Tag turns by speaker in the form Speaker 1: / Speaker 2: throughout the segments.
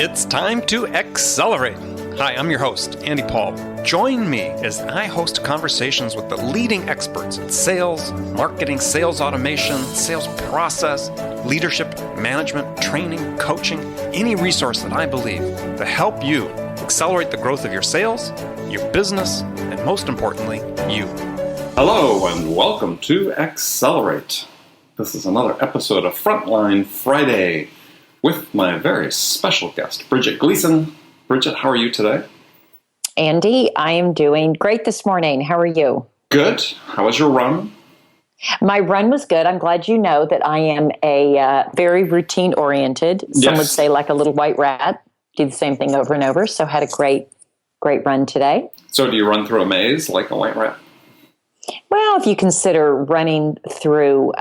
Speaker 1: It's time to accelerate. Hi, I'm your host, Andy Paul. Join me as I host conversations with the leading experts in sales, marketing, sales automation, sales process, leadership, management, training, coaching, any resource that I believe to help you accelerate the growth of your sales, your business, and most importantly, you.
Speaker 2: Hello, and welcome to Accelerate. This is another episode of Frontline Friday with my very special guest, Bridget Gleason. Bridget, how are you today?
Speaker 3: Andy, I am doing great this morning. How are you?
Speaker 2: Good. How was your run?
Speaker 3: My run was good. I'm glad you know that I am a very routine-oriented. Some would say like a little white rat. Do the same thing over and over. So had a great run today.
Speaker 2: So do you run through a maze like a white rat?
Speaker 3: Well, if you consider running through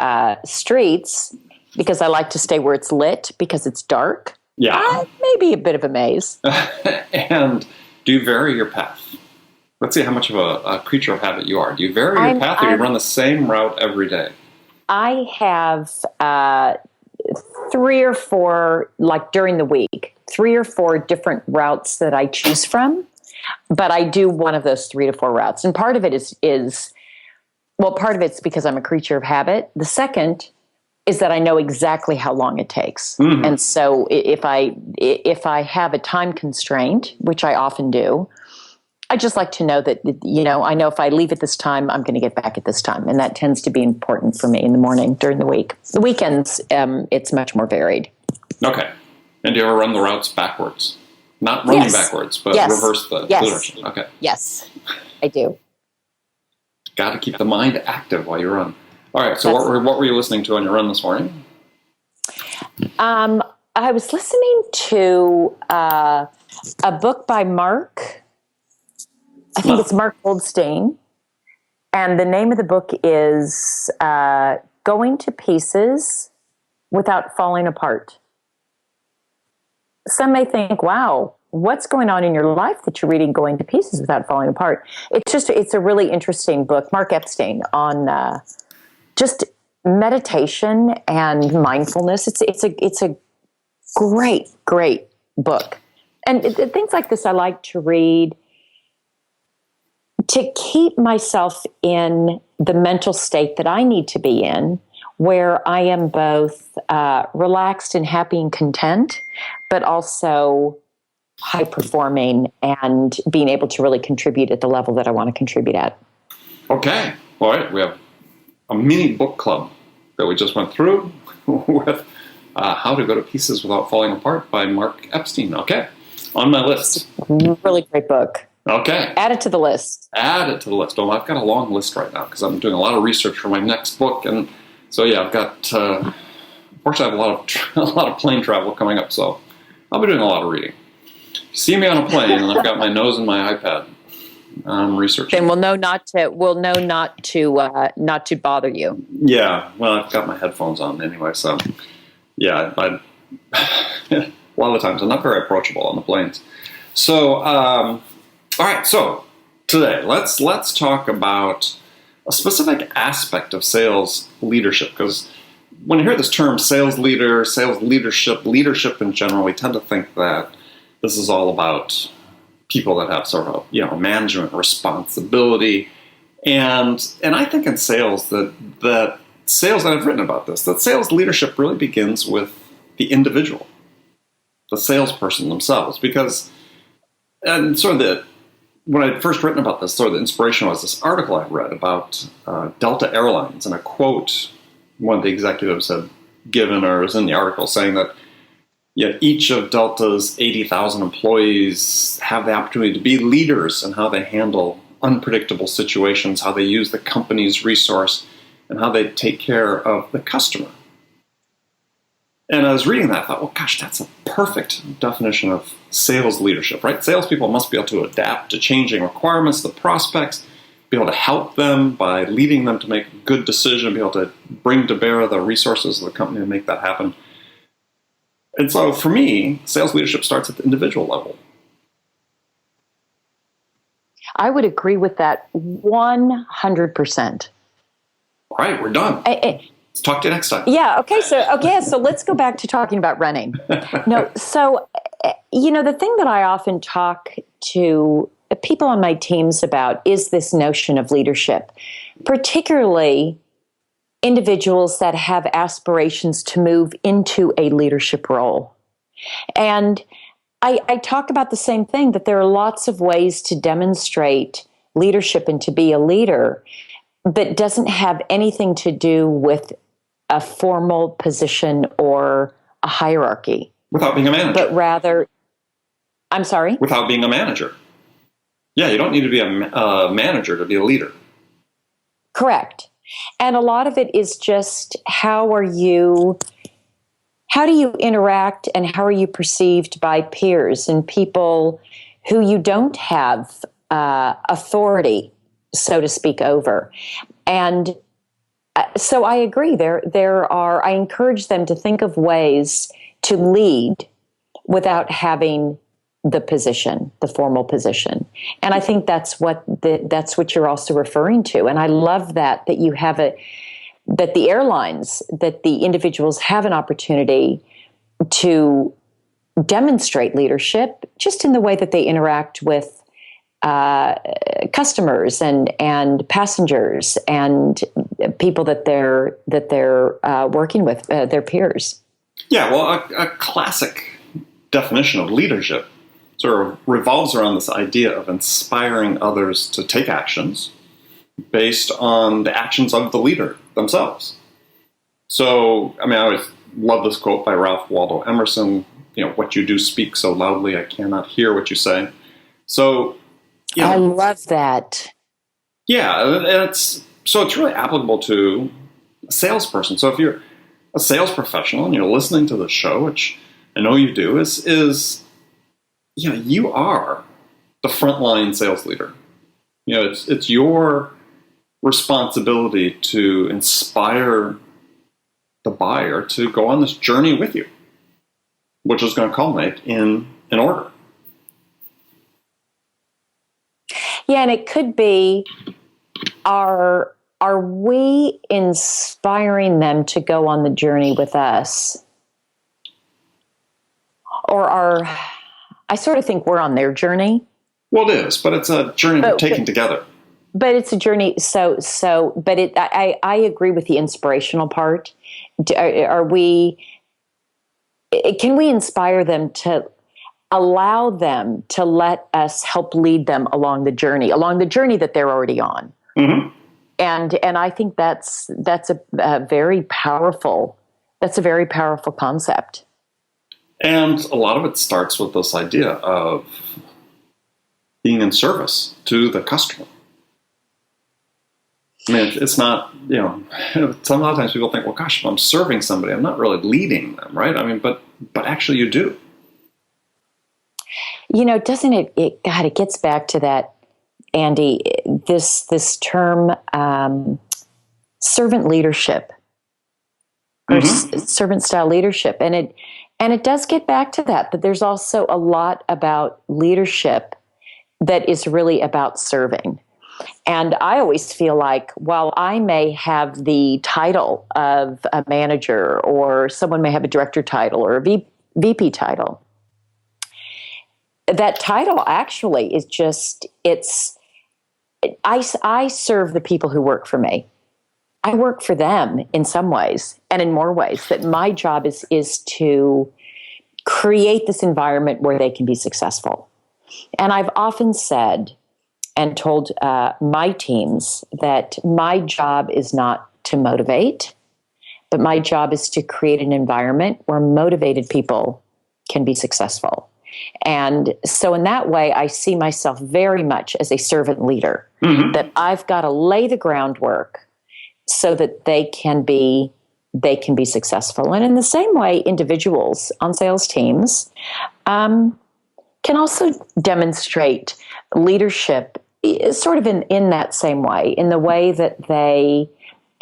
Speaker 3: streets, because I like to stay where it's lit because it's dark.
Speaker 2: Yeah.
Speaker 3: Maybe a bit of a maze.
Speaker 2: And do you vary your path? Let's see how much of a creature of habit you are. Do you vary your path or you run the same route every day? I
Speaker 3: have 3 or 4, like during the week, 3 or 4 different routes that I choose from. But I do one of those 3 to 4 routes. And part of it is part of it's because I'm a creature of habit. The second is that I know exactly how long it takes. Mm-hmm. And so if I have a time constraint, which I often do, I just like to know that, I know if I leave at this time, I'm going to get back at this time. And that tends to be important for me in the morning, during the week. The weekends, it's much more varied.
Speaker 2: Okay. And do you ever run the routes backwards? Not running backwards, but reverse the direction. Okay.
Speaker 3: Yes, I do.
Speaker 2: Got to keep the mind active while you run. All right, so what were you listening to on your run this morning?
Speaker 3: I was listening to a book by Mark. I think it's Mark Goldstein. And the name of the book is Going to Pieces Without Falling Apart. Some may think, wow, what's going on in your life that you're reading Going to Pieces Without Falling Apart? It's a really interesting book. Mark Epstein on just meditation and mindfulness. It's a great book. And things like this I like to read to keep myself in the mental state that I need to be in, where I am both relaxed and happy and content, but also high performing and being able to really contribute at the level that I want to contribute at.
Speaker 2: Okay. All right. We have a mini book club that we just went through with How to Go to Pieces Without Falling Apart by Mark Epstein. Okay. On my list.
Speaker 3: Really great book.
Speaker 2: Okay.
Speaker 3: Add it to the list.
Speaker 2: Add it to the list. Well, I've got a long list right now because I'm doing a lot of research for my next book. And so, I've got, unfortunately, I have a lot of plane travel coming up. So I'll be doing a lot of reading. You see me on a plane and I've got my nose in my iPad. I'm researching.
Speaker 3: Then we'll know not to bother you.
Speaker 2: Yeah, well, I've got my headphones on anyway, so a lot of the times I'm not very approachable on the planes. So, all right. So today, let's talk about a specific aspect of sales leadership, because when you hear this term, sales leader, sales leadership in general, we tend to think that this is all about people that have sort of, management responsibility. And I think in sales that sales, and I've written about this, that sales leadership really begins with the individual, the salesperson themselves. Because, and sort of when I'd first written about this, sort of the inspiration was this article I read about Delta Airlines, and a quote one of the executives had given, or was in the article, saying that yet each of Delta's 80,000 employees have the opportunity to be leaders in how they handle unpredictable situations, how they use the company's resource, and how they take care of the customer. And I was reading that, I thought, well, gosh, that's a perfect definition of sales leadership, right? Salespeople must be able to adapt to changing requirements, the prospects, be able to help them by leading them to make a good decision, be able to bring to bear the resources of the company to make that happen. And so for me, sales leadership starts at the individual level.
Speaker 3: I would agree with that 100%.
Speaker 2: All right, we're done. Talk to you next time.
Speaker 3: Yeah. Okay. So let's go back to talking about running. No. So, the thing that I often talk to people on my teams about is this notion of leadership, particularly individuals that have aspirations to move into a leadership role. And I talk about the same thing, that there are lots of ways to demonstrate leadership and to be a leader that doesn't have anything to do with a formal position or a hierarchy.
Speaker 2: Without being a manager.
Speaker 3: But rather, I'm sorry?
Speaker 2: Without being a manager. Yeah, you don't need to be a manager to be a leader.
Speaker 3: Correct. And a lot of it is just how do you interact and how are you perceived by peers and people who you don't have authority, so to speak, over. And so I agree. I encourage them to think of ways to lead without having the position, the formal position. And I think that's what you're also referring to. And I love that you have that the airlines, that the individuals have an opportunity to demonstrate leadership just in the way that they interact with customers and passengers and people that they're working with, their peers.
Speaker 2: Yeah, well, a classic definition of leadership sort of revolves around this idea of inspiring others to take actions based on the actions of the leader themselves. So, I always love this quote by Ralph Waldo Emerson, what you do speak so loudly, I cannot hear what you say. So,
Speaker 3: I love that.
Speaker 2: Yeah, and it's really applicable to a salesperson. So if you're a sales professional and you're listening to the show, which I know you do, is you are the frontline sales leader. It's your responsibility to inspire the buyer to go on this journey with you, which is going to culminate in an order.
Speaker 3: Yeah, and it could be, are we inspiring them to go on the journey with us? Or I sort of think we're on their journey.
Speaker 2: Well, it is, but it's a journey we're taking together.
Speaker 3: But it's a journey. I agree with the inspirational part. Can we inspire them to allow them to let us help lead them along the journey that they're already on?
Speaker 2: Mm-hmm.
Speaker 3: And I think that's a very powerful concept.
Speaker 2: And a lot of it starts with this idea of being in service to the customer. It's not, a lot of times people think, well, gosh, if I'm serving somebody, I'm not really leading them, right? But actually you do.
Speaker 3: Doesn't it gets back to that, Andy, this term, servant leadership or
Speaker 2: Mm-hmm.
Speaker 3: servant style leadership. And it does get back to that, but there's also a lot about leadership that is really about serving. And I always feel like while I may have the title of a manager, or someone may have a director title or a VP title, that title actually is just, I serve the people who work for me. I work for them in some ways and in more ways. That my job is to create this environment where they can be successful. And I've often said and told my teams that my job is not to motivate, but my job is to create an environment where motivated people can be successful. And so in that way, I see myself very much as a servant leader,
Speaker 2: Mm-hmm.
Speaker 3: that I've got to lay the groundwork so that they can be successful. And in the same way, individuals on sales teams can also demonstrate leadership sort of in that same way, in the way that they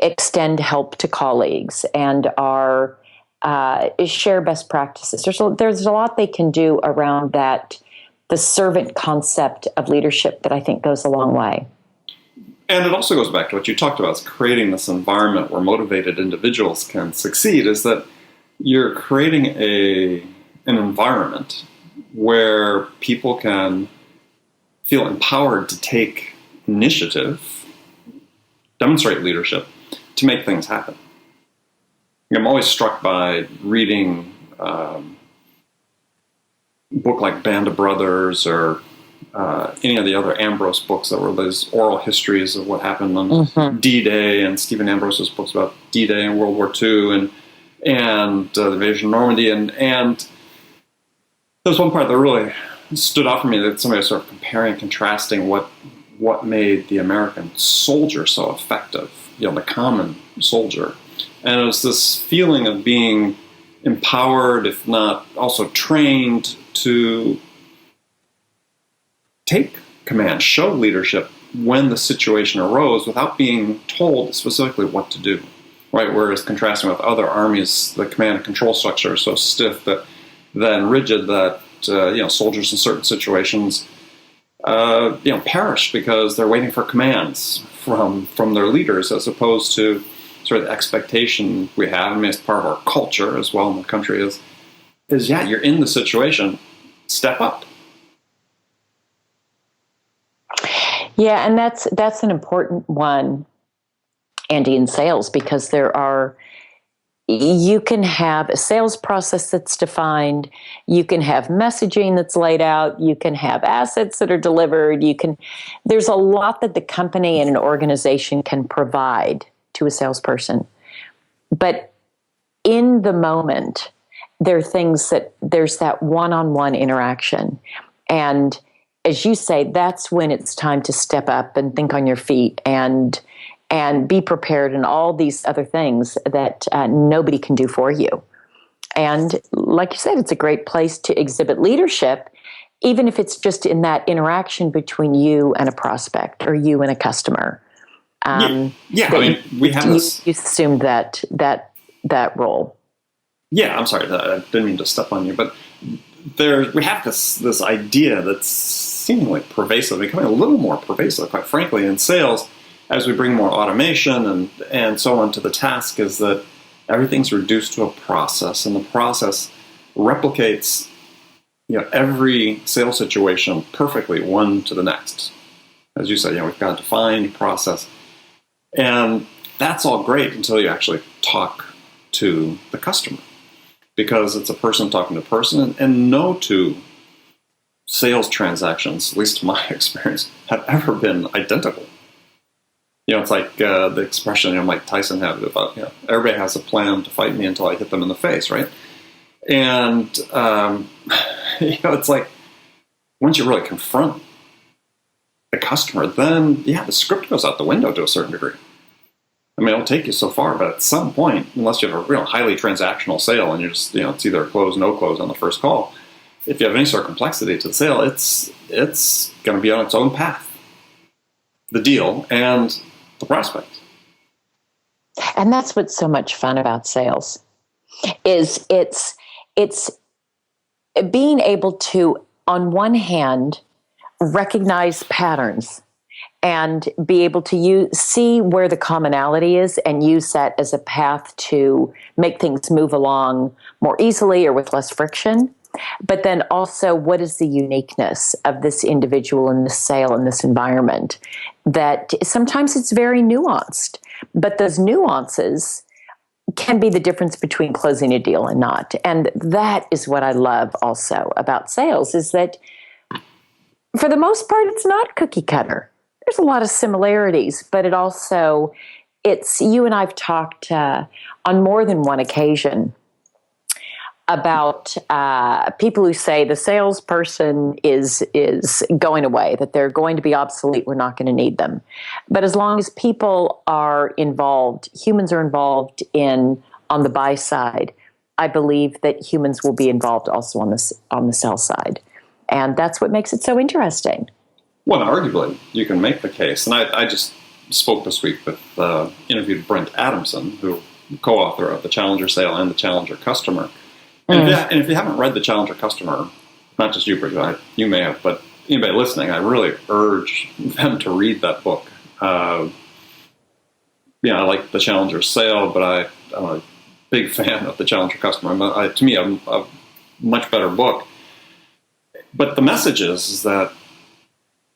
Speaker 3: extend help to colleagues and are share best practices. There's a lot they can do around that, the servant concept of leadership, that I think goes a long way.
Speaker 2: And it also goes back to what you talked about, is creating this environment where motivated individuals can succeed, is that you're creating an environment where people can feel empowered to take initiative, demonstrate leadership, to make things happen. I'm always struck by reading a book like Band of Brothers or any of the other Ambrose books that were those oral histories of what happened on D-Day, and Stephen Ambrose's books about D-Day and World War II and the invasion of Normandy. And there's one part that really stood out for me, that somebody was sort of comparing and contrasting what made the American soldier so effective, the common soldier. And it was this feeling of being empowered, if not also trained, to take command, show leadership when the situation arose without being told specifically what to do, right? Whereas contrasting with other armies, the command and control structure is so stiff and rigid that soldiers in certain situations perish because they're waiting for commands from their leaders, as opposed to sort of the expectation we have. I mean, it's part of our culture as well in the country is you're in the situation, step up.
Speaker 3: Yeah, and that's an important one, Andy, in sales, because you can have a sales process that's defined, you can have messaging that's laid out, you can have assets that are delivered, there's a lot that the company and an organization can provide to a salesperson. But in the moment, there's that one-on-one interaction. And as you say, that's when it's time to step up and think on your feet and be prepared, and all these other things that nobody can do for you. And like you said, it's a great place to exhibit leadership, even if it's just in that interaction between you and a prospect or you and a customer.
Speaker 2: I mean, we have this.
Speaker 3: You assumed that role.
Speaker 2: Yeah, I'm sorry, I didn't mean to step on you, but we have this idea that's seemingly pervasive, becoming a little more pervasive, quite frankly, in sales, as we bring more automation and so on to the task, is that everything's reduced to a process, and the process replicates every sales situation perfectly, one to the next. As you said, we've got a defined process. And that's all great until you actually talk to the customer, because it's a person talking to a person, and no two sales transactions, at least to my experience, have ever been identical. It's like the expression Mike Tyson had about, everybody has a plan to fight me until I hit them in the face, right? And, it's like, once you really confront the customer, then, the script goes out the window to a certain degree. I mean, it'll take you so far, but at some point, unless you have a real highly transactional sale and you're just, it's either close, no close on the first call, if you have any sort of complexity to the sale, it's going to be on its own path. The deal and the prospect.
Speaker 3: And that's what's so much fun about sales, is it's being able to, on one hand, recognize patterns and be able to see where the commonality is and use that as a path to make things move along more easily or with less friction. But then also, what is the uniqueness of this individual in this sale, in this environment? That sometimes it's very nuanced, but those nuances can be the difference between closing a deal and not. And that is what I love also about sales, is that for the most part, it's not cookie cutter. There's a lot of similarities, but you and I've talked on more than one occasion about people who say the salesperson is going away, that they're going to be obsolete, we're not going to need them. But as long as people are involved, humans are involved on the buy side, I believe that humans will be involved also on the sell side. And that's what makes it so interesting.
Speaker 2: Well, arguably, you can make the case. And I just spoke this week with, interviewed Brent Adamson, who co-author of The Challenger Sale and The Challenger Customer. And if you haven't read The Challenger Customer, not just you, Bridget, you may have, but anybody listening, I really urge them to read that book. I like the Challenger sale, but I'm a big fan of the Challenger customer. To me, a much better book. But the message is that,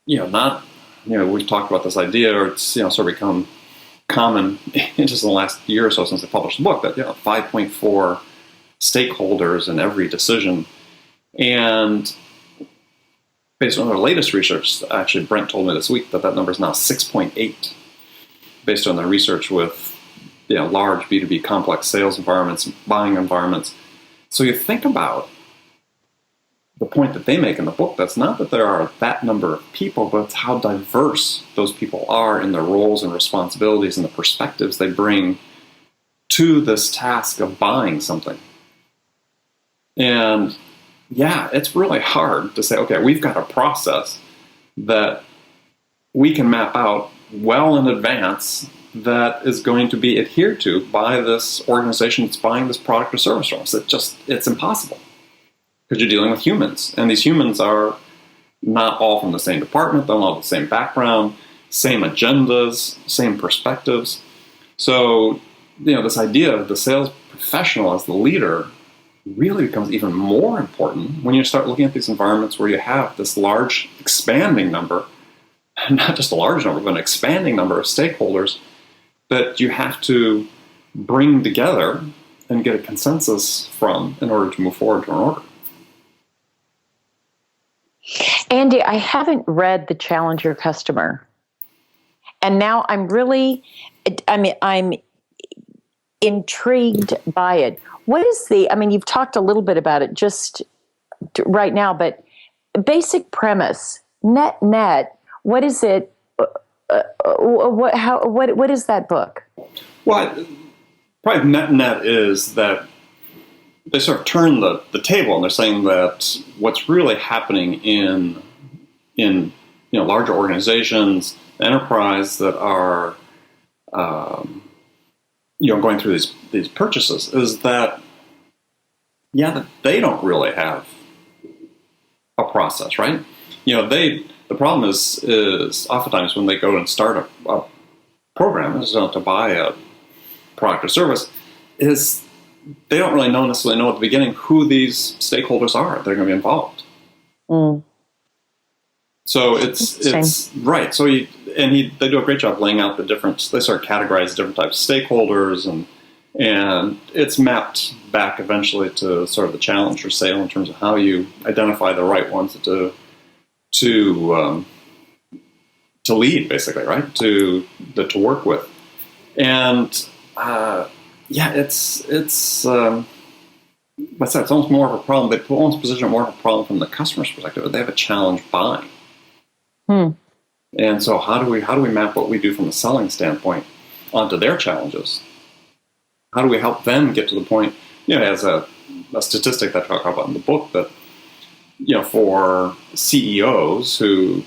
Speaker 2: we've talked about this idea, or it's, sort of become common in just the last year or so since I published the book, that, 5.4 stakeholders in every decision. And based on our latest research, actually, Brent told me this week that number is now 6.8, based on their research with, large B2B complex sales environments, buying environments. So you think about the point that they make in the book, that's not that there are that number of people, but it's how diverse those people are in their roles and responsibilities and the perspectives they bring to this task of buying something. And yeah, it's really hard to say, okay, we've got a process that we can map out well in advance that is going to be adhered to by this organization that's buying this product or service from us. It's impossible. Because you're dealing with humans, and these humans are not all from the same department, they don't all have the same background, same agendas, same perspectives. So, this idea of the sales professional as the leader really becomes even more important when you start looking at these environments where you have this large, expanding number, not just a large number, but an expanding number of stakeholders that you have to bring together and get a consensus from in order to move forward to an order.
Speaker 3: Andy, I haven't read The Challenger Customer. And now I'm intrigued by it. What is you've talked a little bit about it just right now, but basic premise, net, what is it? What is that book?
Speaker 2: Well, probably net is that they sort of turn the table, and they're saying that what's really happening in larger organizations, enterprise that are going through these purchases is that that they don't really have a process, right? The problem is oftentimes when they go and start a program, to buy a product or service, is they don't really necessarily know at the beginning who these stakeholders are that are going to be involved. Mm. So it's right. So they do a great job laying out the different. They sort of categorize different types of stakeholders, and it's mapped back eventually to sort of the Challenger sale in terms of how you identify the right ones to lead, basically, right? To work with, and. It's what's that? It's almost more of a problem. They almost position it more of a problem from the customer's perspective. They have a challenge buying, and so how do we map what we do from a selling standpoint onto their challenges? How do we help them get to the point? As a statistic that I talk about in the book, that for CEOs who,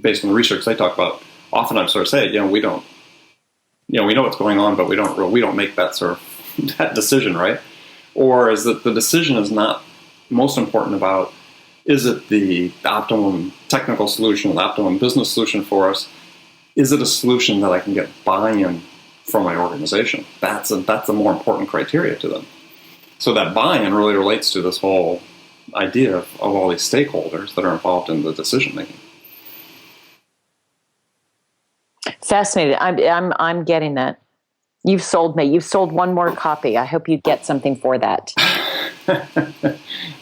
Speaker 2: based on the research they talk about, oftentimes sort of say, we don't. We know what's going on, but we don't make that sort of that decision, right? Or is that the decision is not most important about, is it the optimum technical solution, the optimum business solution for us? Is it a solution that I can get buy-in from my organization? That's a more important criteria to them. So that buy-in really relates to this whole idea of all these stakeholders that are involved in the decision making.
Speaker 3: Fascinating. I'm getting that. You've sold me. You've sold one more copy. I hope you get something for that. I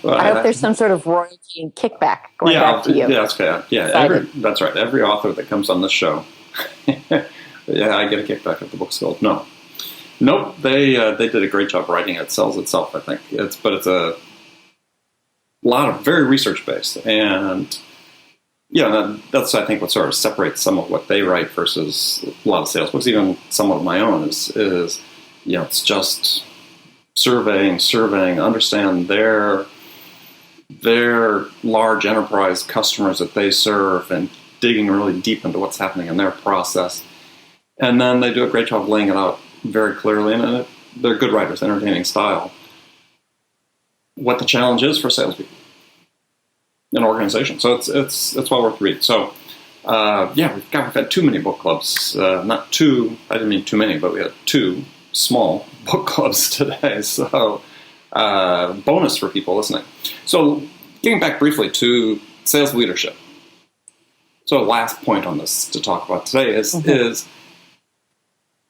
Speaker 3: hope there's some sort of royalty and kickback going back to you.
Speaker 2: Yeah, that's okay. Yeah, that's right. Every author that comes on this show, I get a kickback if the book's sold. Nope. They did a great job writing it. It sells itself, I think. It's a lot of very research based, and that's I think what sort of separates some of what they write versus a lot of sales books, even some of my own, is it's just surveying, understand their large enterprise customers that they serve, and digging really deep into what's happening in their process. And then they do a great job laying it out very clearly, and they're good writers, entertaining style, what the challenge is for salespeople. An organization, so it's well worth reading. So we've had too many book clubs. Not too, I didn't mean too many, but we had 2 small book clubs today. So bonus for people listening. So getting back briefly to sales leadership. So last point on this to talk about today is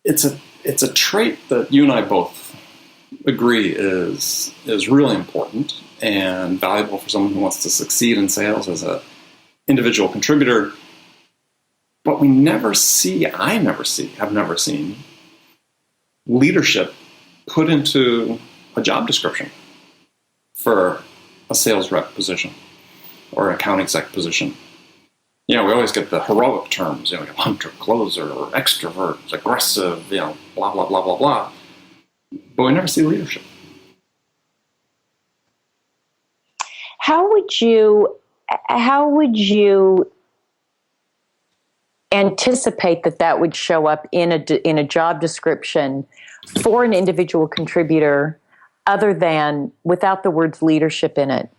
Speaker 2: it's a trait that you and I both agree is really important and valuable for someone who wants to succeed in sales as an individual contributor. But I have never seen leadership put into a job description for a sales rep position or an account exec position. We always get the heroic terms, hunter, closer, or extrovert, aggressive, blah, blah, blah, blah, blah. But we never see leadership.
Speaker 3: How would you anticipate that would show up in a job description for an individual contributor, other than without the words leadership in it?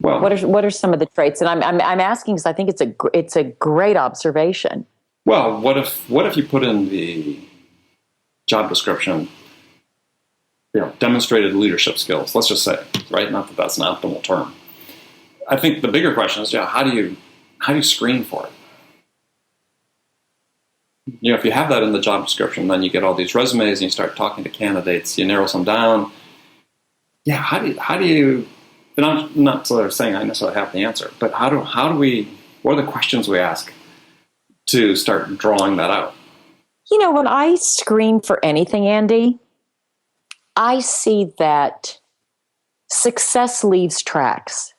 Speaker 2: Well,
Speaker 3: what are some of the traits? And I'm asking because I think it's a great observation.
Speaker 2: Well, what if you put in the job description, demonstrated leadership skills? Let's just say, right? Not that that's an optimal term. I think the bigger question is, how do you screen for it? If you have that in the job description, then you get all these resumes and you start talking to candidates. You narrow some down. Yeah, how do you? And I'm not sort of saying I necessarily have the answer, but how do we? What are the questions we ask to start drawing that out?
Speaker 3: When I screen for anything, Andy, I see that success leaves tracks.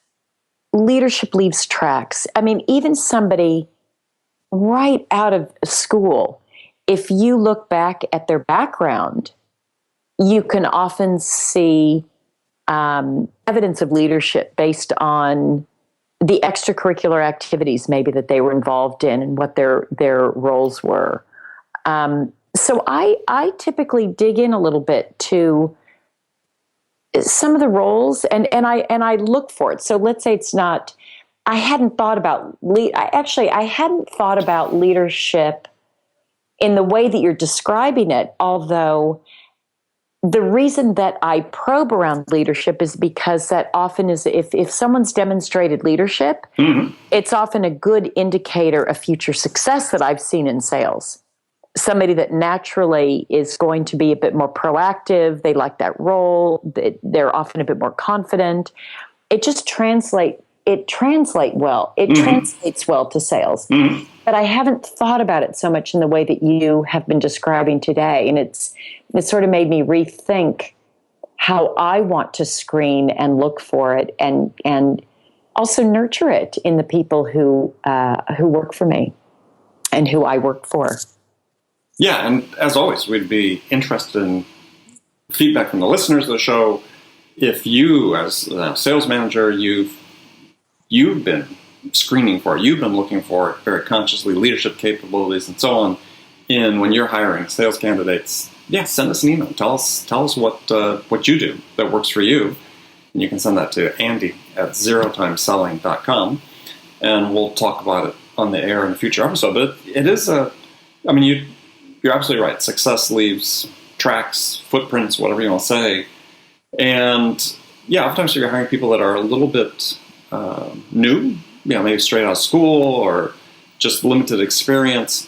Speaker 3: Leadership leaves tracks. I mean, even somebody right out of school, if you look back at their background, you can often see evidence of leadership based on the extracurricular activities maybe that they were involved in and what their roles were. So I typically dig in a little bit to some of the roles and I look for it. So let's say it's not, I hadn't thought about leadership in the way that you're describing it, although the reason that I probe around leadership is because that often is, if someone's demonstrated leadership, it's often a good indicator of future success that I've seen in sales. Somebody that naturally is going to be a bit more proactive, they like that role, they're often a bit more confident. It just translates well to sales. But I haven't thought about it so much in the way that you have been describing today. And it sort of made me rethink how I want to screen and look for it and also nurture it in the people who work for me and who I work for.
Speaker 2: Yeah, and as always, we'd be interested in feedback from the listeners of the show. If you, as a sales manager, you've been screening for, you've been looking for very consciously leadership capabilities and so on, and when you're hiring sales candidates, send us an email. Tell us what you do that works for you, and you can send that to Andy@zerotimeselling.com, and we'll talk about it on the air in a future episode. But it is you're absolutely right. Success leaves tracks, footprints, whatever you want to say, and oftentimes you're hiring people that are a little bit new, maybe straight out of school or just limited experience.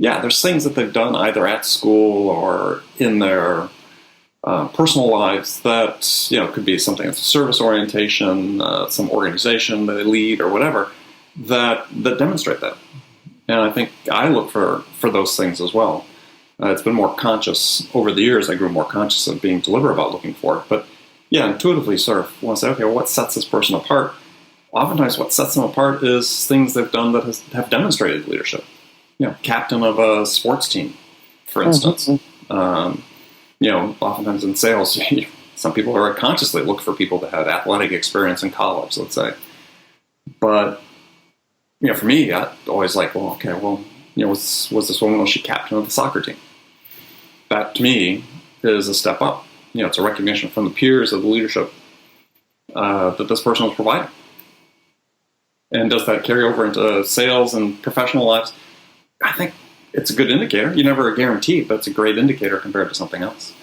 Speaker 2: There's things that they've done either at school or in their personal lives that, could be something that's a service orientation, some organization that they lead or whatever, that demonstrate that. And I think I look for those things as well. It's been more conscious over the years. I grew more conscious of being deliberate about looking for it. But intuitively sort of want to say, okay, well, what sets this person apart? Oftentimes what sets them apart is things they've done that have demonstrated leadership. Captain of a sports team, for instance. Oftentimes in sales, some people very consciously look for people that had athletic experience in college, let's say. But, for me, I always like, was this woman, was she captain of the soccer team? That, to me, is a step up. It's a recognition from the peers of the leadership that this person was providing. And does that carry over into sales and professional lives? I think it's a good indicator. You never guarantee, but it's a great indicator compared to something else.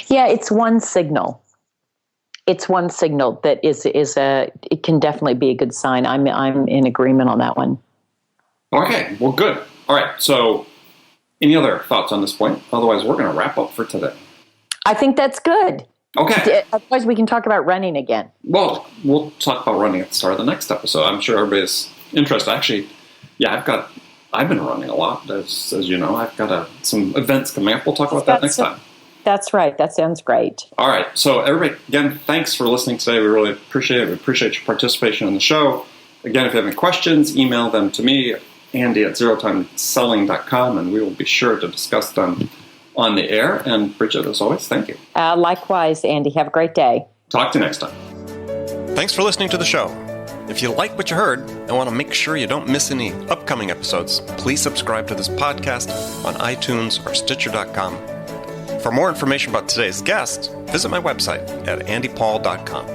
Speaker 3: Yeah, it's one signal. It's one signal that it can definitely be a good sign. I'm in agreement on that one.
Speaker 2: Okay, well, good. All right, so any other thoughts on this point? Otherwise, we're going to wrap up for today.
Speaker 3: I think that's good.
Speaker 2: Okay.
Speaker 3: Otherwise, we can talk about running again.
Speaker 2: Well, we'll talk about running at the start of the next episode. I'm sure everybody's interested. Actually, yeah, I've been running a lot, as you know. I've got some events coming up. We'll talk about that next time.
Speaker 3: That's right. That sounds great.
Speaker 2: All right. So everybody, again, thanks for listening today. We really appreciate it. We appreciate your participation in the show. Again, if you have any questions, email them to me, Andy@zerotimeselling.com, and we will be sure to discuss them on the air. And Bridget, as always, thank you.
Speaker 3: Likewise, Andy. Have a great day.
Speaker 2: Talk to you next time.
Speaker 1: Thanks for listening to the show. If you like what you heard and want to make sure you don't miss any upcoming episodes, please subscribe to this podcast on iTunes or Stitcher.com. For more information about today's guest, visit my website at andypaul.com.